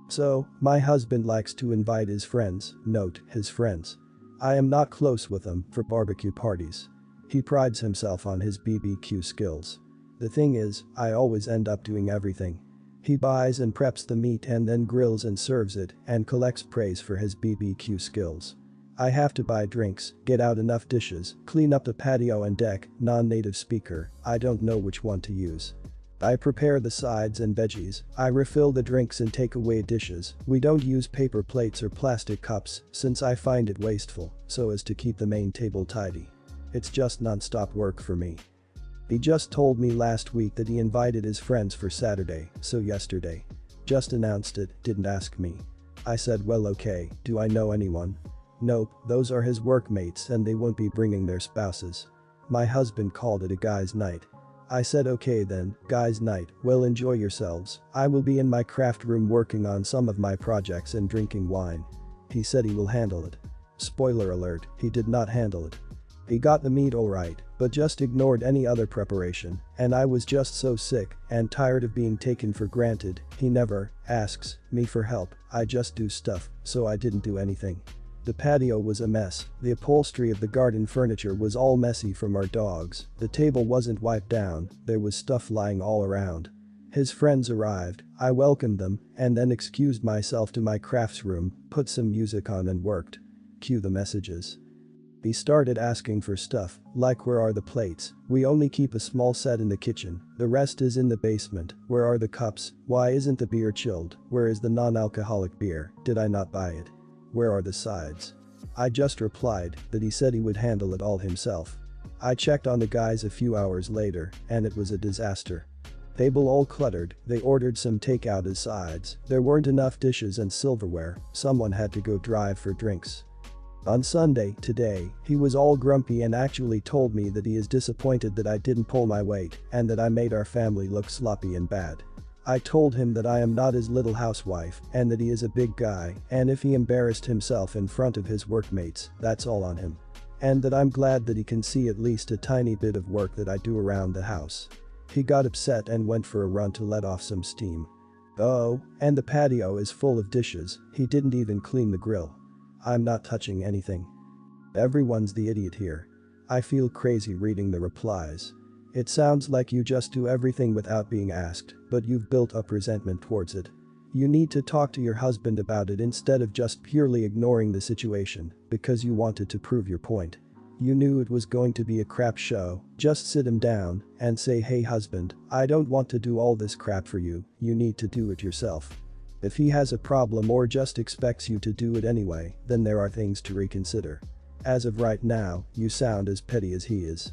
So, my husband likes to invite his friends, note, his friends. I am not close with him for barbecue parties. He prides himself on his BBQ skills. The thing is, I always end up doing everything. He buys and preps the meat and then grills and serves it and collects praise for his BBQ skills. I have to buy drinks, get out enough dishes, clean up the patio and deck, non-native speaker, I don't know which one to use. I prepare the sides and veggies, I refill the drinks and take away dishes, we don't use paper plates or plastic cups since I find it wasteful, so as to keep the main table tidy. It's just non-stop work for me. He just told me last week that he invited his friends for Saturday, so yesterday. Just announced it, didn't ask me. I said well okay, do I know anyone? Nope, those are his workmates and they won't be bringing their spouses. My husband called it a guys' night. I said okay then, guys' night, well enjoy yourselves, I will be in my craft room working on some of my projects and drinking wine. He said he will handle it. Spoiler alert, he did not handle it. He got the meat alright, but just ignored any other preparation, and I was just so sick and tired of being taken for granted, he never asks me for help, I just do stuff, so I didn't do anything. The patio was a mess, the upholstery of the garden furniture was all messy from our dogs, the table wasn't wiped down, there was stuff lying all around. His friends arrived, I welcomed them, and then excused myself to my crafts room, put some music on and worked. Cue the messages. He started asking for stuff, like where are the plates, we only keep a small set in the kitchen, the rest is in the basement, where are the cups, why isn't the beer chilled, where is the non-alcoholic beer, did I not buy it? Where are the sides? I just replied that he said he would handle it all himself. I checked on the guys a few hours later, and it was a disaster. Table all cluttered, they ordered some takeout as sides, there weren't enough dishes and silverware, someone had to go drive for drinks. On Sunday, today, he was all grumpy and actually told me that he is disappointed that I didn't pull my weight and that I made our family look sloppy and bad. I told him that I am not his little housewife and that he is a big guy and if he embarrassed himself in front of his workmates, that's all on him. And that I'm glad that he can see at least a tiny bit of work that I do around the house. He got upset and went for a run to let off some steam. Oh, and the patio is full of dishes, he didn't even clean the grill. I'm not touching anything. Everyone's the idiot here. I feel crazy reading the replies. It sounds like you just do everything without being asked, but you've built up resentment towards it. You need to talk to your husband about it instead of just purely ignoring the situation because you wanted to prove your point. You knew it was going to be a crap show, just sit him down and say hey husband, I don't want to do all this crap for you, you need to do it yourself. If he has a problem or just expects you to do it anyway, then there are things to reconsider. As of right now, you sound as petty as he is.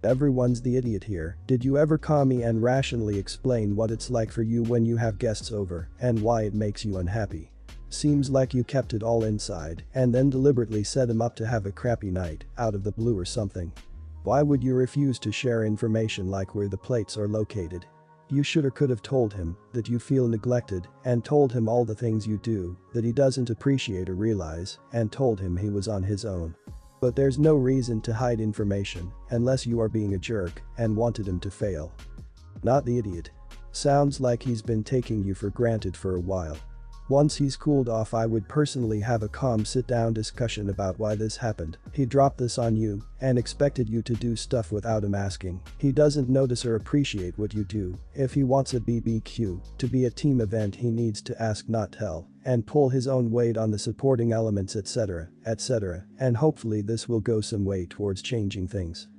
Everyone's the idiot here, did you ever call me and rationally explain what it's like for you when you have guests over and why it makes you unhappy? Seems like you kept it all inside and then deliberately set him up to have a crappy night out of the blue or something. Why would you refuse to share information like where the plates are located? You should or could have told him that you feel neglected and told him all the things you do that he doesn't appreciate or realize and told him he was on his own. But there's no reason to hide information unless you are being a jerk and wanted him to fail. Not the idiot. Sounds like he's been taking you for granted for a while. Once he's cooled off I would personally have a calm sit-down discussion about why this happened. He dropped this on you and expected you to do stuff without him asking. He doesn't notice or appreciate what you do. If he wants a BBQ to be a team event he needs to ask not tell and pull his own weight on the supporting elements etc, and hopefully this will go some way towards changing things.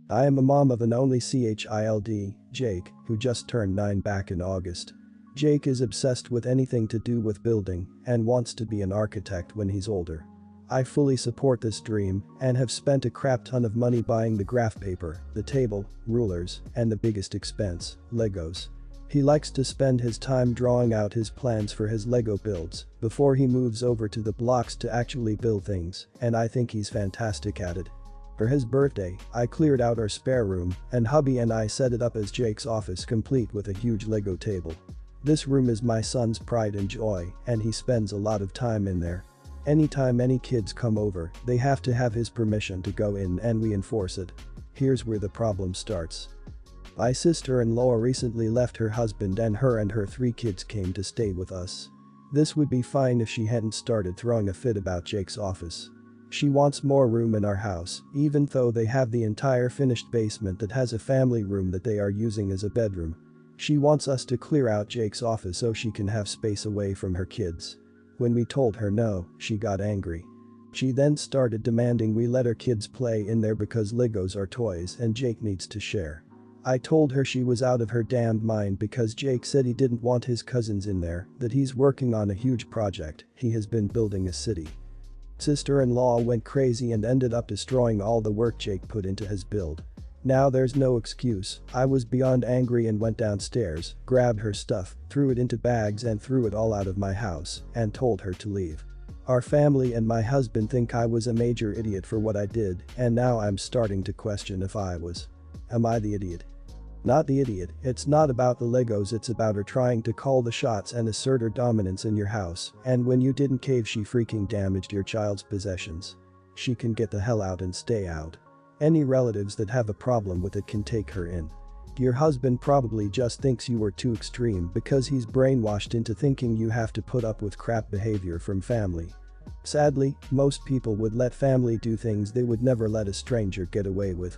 I am a mom of an only child, Jake, who just turned 9 back in August. Jake is obsessed with anything to do with building and wants to be an architect when he's older. I fully support this dream and have spent a crap ton of money buying the graph paper, the table, rulers, and the biggest expense, Legos. He likes to spend his time drawing out his plans for his Lego builds before he moves over to the blocks to actually build things, and I think he's fantastic at it. For his birthday, I cleared out our spare room and hubby and I set it up as Jake's office complete with a huge Lego table. This room is my son's pride and joy and he spends a lot of time in there. Anytime any kids come over, they have to have his permission to go in and we enforce it. Here's where the problem starts. My sister-in-law recently left her husband and her 3 kids came to stay with us. This would be fine if she hadn't started throwing a fit about Jake's office. She wants more room in our house, even though they have the entire finished basement that has a family room that they are using as a bedroom. She wants us to clear out Jake's office so she can have space away from her kids. When we told her no, she got angry. She then started demanding we let her kids play in there because Legos are toys and Jake needs to share. I told her she was out of her damned mind because Jake said he didn't want his cousins in there, that he's working on a huge project, he has been building a city. Sister-in-law went crazy and ended up destroying all the work Jake put into his build. Now there's no excuse. I was beyond angry and went downstairs, grabbed her stuff, threw it into bags and threw it all out of my house, and told her to leave. Our family and my husband think I was a major idiot for what I did, and now I'm starting to question if I was. Am I the idiot? Not the idiot, it's not about the Legos, it's about her trying to call the shots and assert her dominance in your house, and when you didn't cave she freaking damaged your child's possessions. She can get the hell out and stay out. Any relatives that have a problem with it can take her in. Your husband probably just thinks you were too extreme because he's brainwashed into thinking you have to put up with crap behavior from family. Sadly, most people would let family do things they would never let a stranger get away with.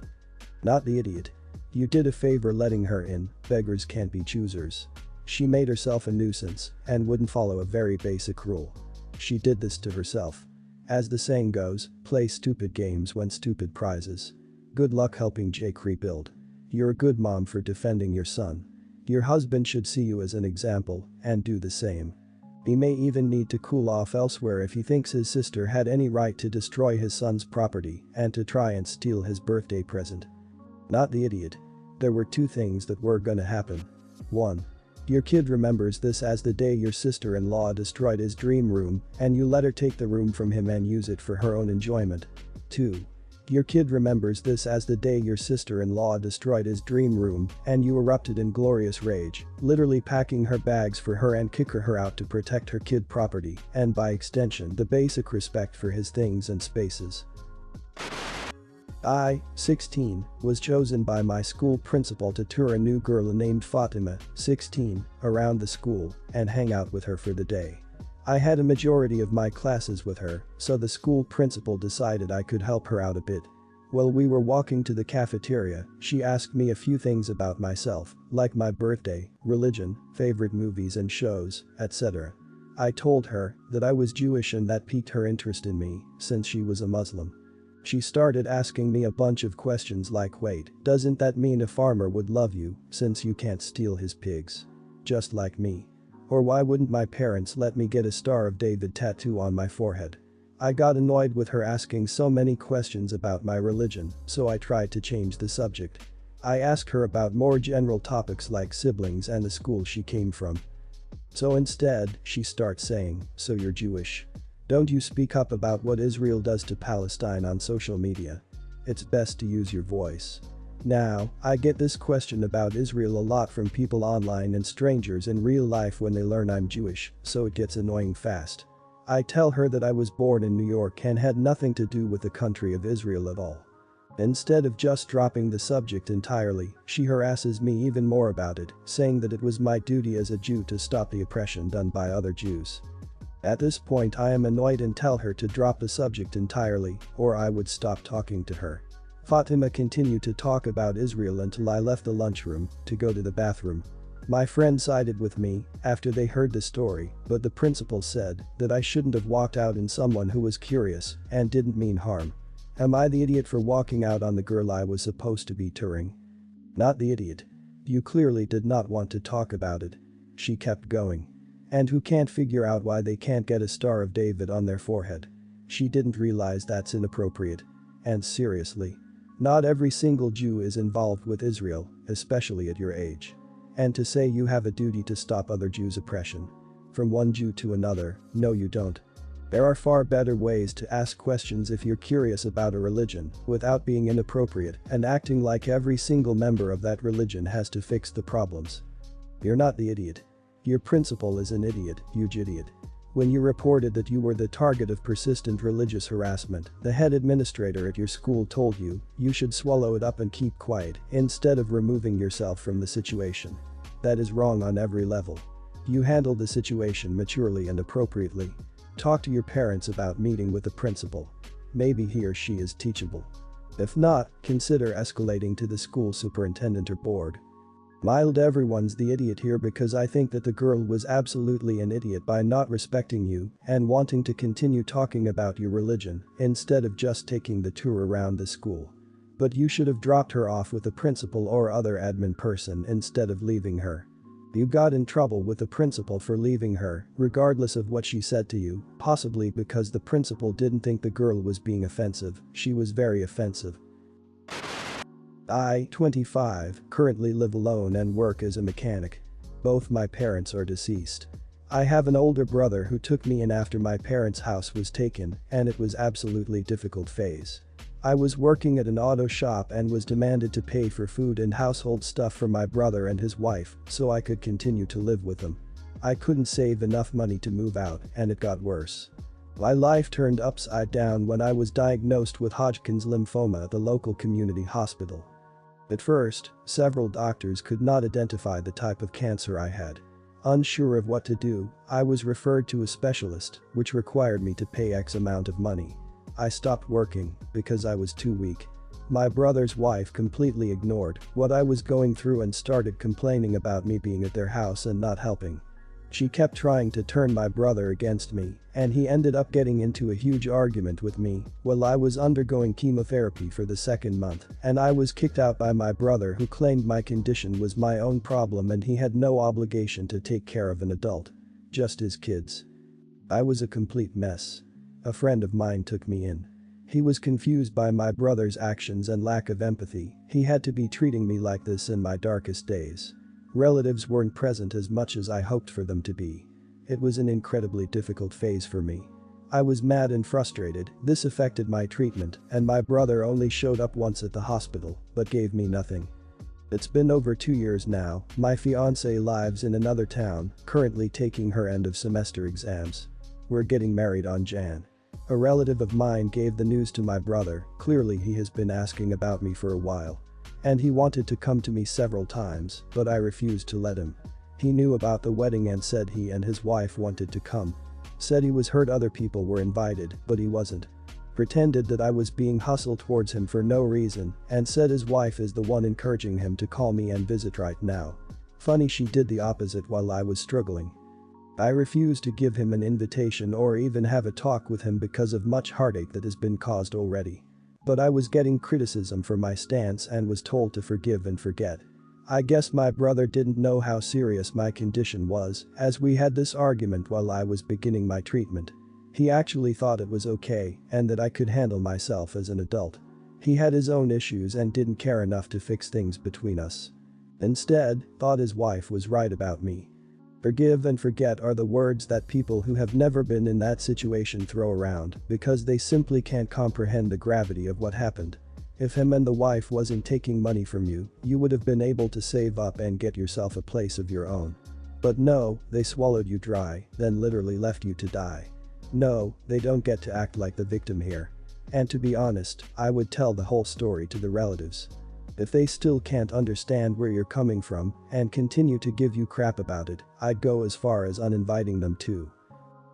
Not the idiot. You did a favor letting her in, beggars can't be choosers. She made herself a nuisance and wouldn't follow a very basic rule. She did this to herself. As the saying goes, play stupid games win stupid prizes. Good luck helping Jake rebuild. You're a good mom for defending your son. Your husband should see you as an example and do the same. He may even need to cool off elsewhere if he thinks his sister had any right to destroy his son's property and to try and steal his birthday present. Not the idiot. There were 2 things that were gonna happen. 1. Your kid remembers this as the day your sister-in-law destroyed his dream room and you let her take the room from him and use it for her own enjoyment. 2. Your kid remembers this as the day your sister-in-law destroyed his dream room and you erupted in glorious rage, literally packing her bags for her and kicking her out to protect her kid property and by extension the basic respect for his things and spaces. I, 16, was chosen by my school principal to tour a new girl named Fatima, 16, around the school and hang out with her for the day. I had a majority of my classes with her, so the school principal decided I could help her out a bit. While we were walking to the cafeteria, she asked me a few things about myself, like my birthday, religion, favorite movies and shows, etc. I told her that I was Jewish and that piqued her interest in me, since she was a Muslim. She started asking me a bunch of questions like, wait, doesn't that mean a farmer would love you since you can't steal his pigs? Just like me. Or why wouldn't my parents let me get a Star of David tattoo on my forehead? I got annoyed with her asking so many questions about my religion, so I tried to change the subject. I asked her about more general topics like siblings and the school she came from. So instead, she starts saying, so you're Jewish. Don't you speak up about what Israel does to Palestine on social media? It's best to use your voice. Now, I get this question about Israel a lot from people online and strangers in real life when they learn I'm Jewish, so it gets annoying fast. I tell her that I was born in New York and had nothing to do with the country of Israel at all. Instead of just dropping the subject entirely, she harasses me even more about it, saying that it was my duty as a Jew to stop the oppression done by other Jews. At this point I am annoyed and tell her to drop the subject entirely, or I would stop talking to her. Fatima continued to talk about Israel until I left the lunchroom to go to the bathroom. My friend sided with me after they heard the story, but the principal said that I shouldn't have walked out on someone who was curious and didn't mean harm. Am I the idiot for walking out on the girl I was supposed to be touring? Not the idiot. You clearly did not want to talk about it. She kept going. And who can't figure out why they can't get a Star of David on their forehead? She didn't realize that's inappropriate. And seriously. Not every single Jew is involved with Israel, especially at your age. And to say you have a duty to stop other Jews' oppression. From one Jew to another, no you don't. There are far better ways to ask questions if you're curious about a religion without being inappropriate and acting like every single member of that religion has to fix the problems. You're not the idiot. Your principal is an idiot, huge idiot. When you reported that you were the target of persistent religious harassment, the head administrator at your school told you should swallow it up and keep quiet instead of removing yourself from the situation. That is wrong on every level. You handled the situation maturely and appropriately. Talk to your parents about meeting with the principal. Maybe he or she is teachable. If not, consider escalating to the school superintendent or board. Mild everyone's the idiot here because I think that the girl was absolutely an idiot by not respecting you and wanting to continue talking about your religion instead of just taking the tour around the school. But you should have dropped her off with the principal or other admin person instead of leaving her. You got in trouble with the principal for leaving her, regardless of what she said to you, possibly because the principal didn't think the girl was being offensive. She was very offensive. I, 25, currently live alone and work as a mechanic. Both my parents are deceased. I have an older brother who took me in after my parents' house was taken, and it was absolutely difficult phase. I was working at an auto shop and was demanded to pay for food and household stuff for my brother and his wife so I could continue to live with them. I couldn't save enough money to move out, and it got worse. My life turned upside down when I was diagnosed with Hodgkin's lymphoma at the local community hospital. At first, several doctors could not identify the type of cancer I had. Unsure of what to do, I was referred to a specialist, which required me to pay X amount of money. I stopped working because I was too weak. My brother's wife completely ignored what I was going through and started complaining about me being at their house and not helping. She kept trying to turn my brother against me, and he ended up getting into a huge argument with me while I was undergoing chemotherapy for the second month, and I was kicked out by my brother who claimed my condition was my own problem and he had no obligation to take care of an adult. Just his kids. I was a complete mess. A friend of mine took me in. He was confused by my brother's actions and lack of empathy. He had to be treating me like this in my darkest days. Relatives weren't present as much as I hoped for them to be. It was an incredibly difficult phase for me. I was mad and frustrated. This affected my treatment, and my brother only showed up once at the hospital, but gave me nothing. It's been over 2 years now. My fiancée lives in another town, currently taking her end of semester exams. We're getting married on Jan. A relative of mine gave the news to my brother. Clearly he has been asking about me for a while. And he wanted to come to me several times, but I refused to let him. He knew about the wedding and said he and his wife wanted to come. Said he was hurt other people were invited, but he wasn't. Pretended that I was being hustled towards him for no reason, and said his wife is the one encouraging him to call me and visit right now. Funny she did the opposite while I was struggling. I refused to give him an invitation or even have a talk with him because of much heartache that has been caused already. But I was getting criticism for my stance and was told to forgive and forget. I guess my brother didn't know how serious my condition was, as we had this argument while I was beginning my treatment. He actually thought it was okay and that I could handle myself as an adult. He had his own issues and didn't care enough to fix things between us. Instead, thought his wife was right about me. Forgive and forget are the words that people who have never been in that situation throw around because they simply can't comprehend the gravity of what happened. If him and the wife wasn't taking money from you, you would have been able to save up and get yourself a place of your own. But no, they swallowed you dry, then literally left you to die. No, they don't get to act like the victim here. And to be honest, I would tell the whole story to the relatives. If they still can't understand where you're coming from and continue to give you crap about it, I'd go as far as uninviting them too.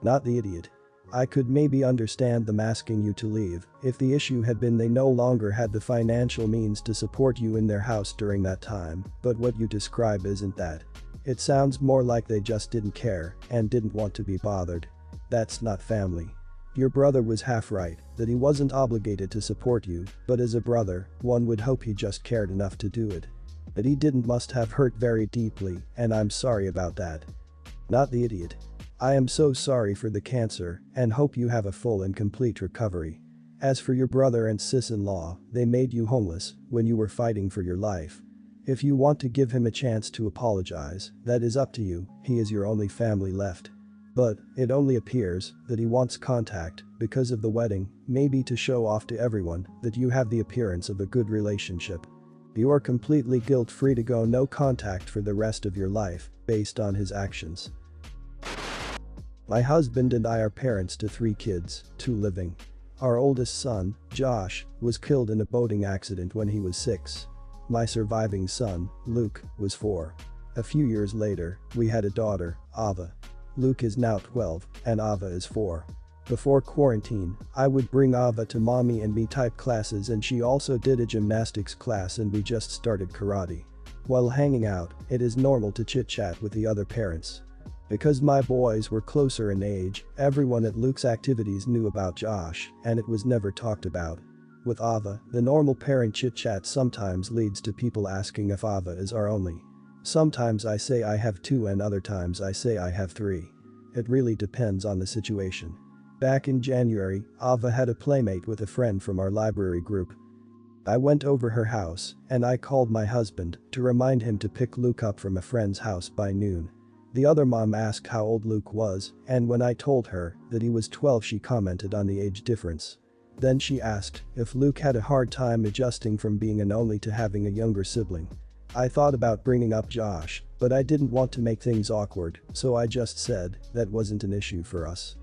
Not the idiot. I could maybe understand them asking you to leave if the issue had been they no longer had the financial means to support you in their house during that time, but what you describe isn't that. It sounds more like they just didn't care and didn't want to be bothered. That's not family. Your brother was half right, that he wasn't obligated to support you, but as a brother, one would hope he just cared enough to do it. That he didn't must have hurt very deeply, and I'm sorry about that. Not the idiot. I am so sorry for the cancer and hope you have a full and complete recovery. As for your brother and sis-in-law, they made you homeless when you were fighting for your life. If you want to give him a chance to apologize, that is up to you, he is your only family left. But it only appears that he wants contact because of the wedding, maybe to show off to everyone that you have the appearance of a good relationship. You are completely guilt-free to go no contact for the rest of your life based on his actions. My husband and I are parents to 3 kids, 2 living. Our oldest son, Josh, was killed in a boating accident when he was 6. My surviving son, Luke, was 4. A few years later, we had a daughter, Ava. Luke is now 12, and Ava is 4. Before quarantine, I would bring Ava to mommy and me type classes, and she also did a gymnastics class, and we just started karate. While hanging out, it is normal to chit-chat with the other parents. Because my boys were closer in age, everyone at Luke's activities knew about Josh, and it was never talked about. With Ava, the normal parent chit-chat sometimes leads to people asking if Ava is our only. Sometimes I say I have 2 and other times I say I have 3. It really depends on the situation. Back in January, Ava had a playmate with a friend from our library group. I went over her house, and I called my husband to remind him to pick Luke up from a friend's house by noon. The other mom asked how old Luke was, and when I told her that he was 12, she commented on the age difference. Then she asked if Luke had a hard time adjusting from being an only to having a younger sibling. I thought about bringing up Josh, but I didn't want to make things awkward, so I just said that wasn't an issue for us.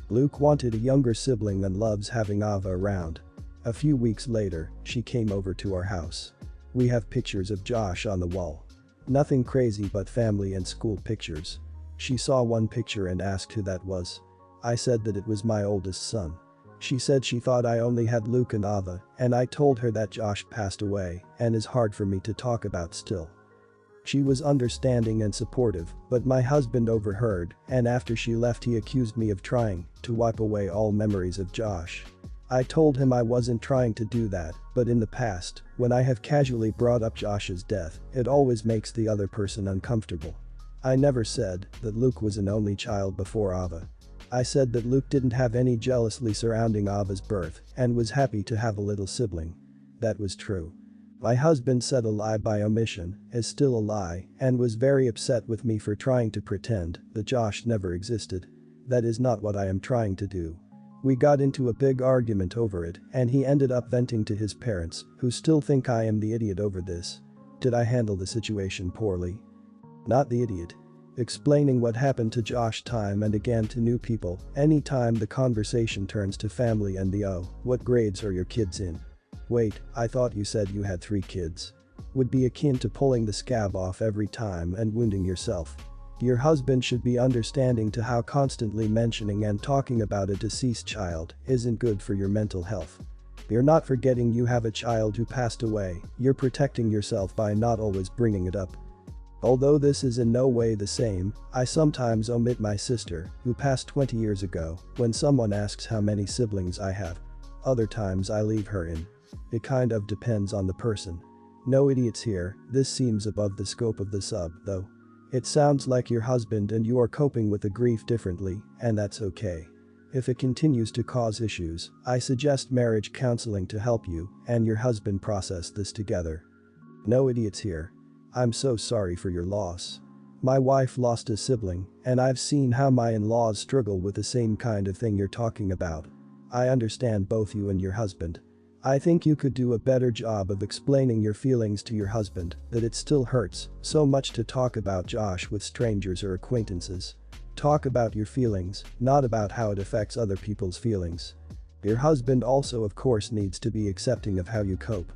Luke wanted a younger sibling and loves having Ava around. A few weeks later, she came over to our house. We have pictures of Josh on the wall. Nothing crazy but family and school pictures. She saw one picture and asked who that was. I said that it was my oldest son. She said she thought I only had Luke and Ava, and I told her that Josh passed away and is hard for me to talk about still. She was understanding and supportive, but my husband overheard, and after she left he accused me of trying to wipe away all memories of Josh. I told him I wasn't trying to do that, but in the past, when I have casually brought up Josh's death, it always makes the other person uncomfortable. I never said that Luke was an only child before Ava. I said that Luke didn't have any jealousy surrounding Ava's birth and was happy to have a little sibling. That was true. My husband said a lie by omission is still a lie and was very upset with me for trying to pretend that Josh never existed. That is not what I am trying to do. We got into a big argument over it, and he ended up venting to his parents, who still think I am the idiot over this. Did I handle the situation poorly? Not the idiot. Explaining what happened to Josh time and again to new people, anytime the conversation turns to family and the what grades are your kids in? Wait, I thought you said you had 3 kids. Would be akin to pulling the scab off every time and wounding yourself. Your husband should be understanding to how constantly mentioning and talking about a deceased child isn't good for your mental health. You're not forgetting you have a child who passed away, you're protecting yourself by not always bringing it up. Although this is in no way the same, I sometimes omit my sister, who passed 20 years ago, when someone asks how many siblings I have. Other times I leave her in. It kind of depends on the person. No idiots here, this seems above the scope of the sub, though. It sounds like your husband and you are coping with the grief differently, and that's okay. If it continues to cause issues, I suggest marriage counseling to help you and your husband process this together. No idiots here. I'm so sorry for your loss. My wife lost a sibling, and I've seen how my in-laws struggle with the same kind of thing you're talking about. I understand both you and your husband. I think you could do a better job of explaining your feelings to your husband, that it still hurts so much to talk about Josh with strangers or acquaintances. Talk about your feelings, not about how it affects other people's feelings. Your husband also of course needs to be accepting of how you cope.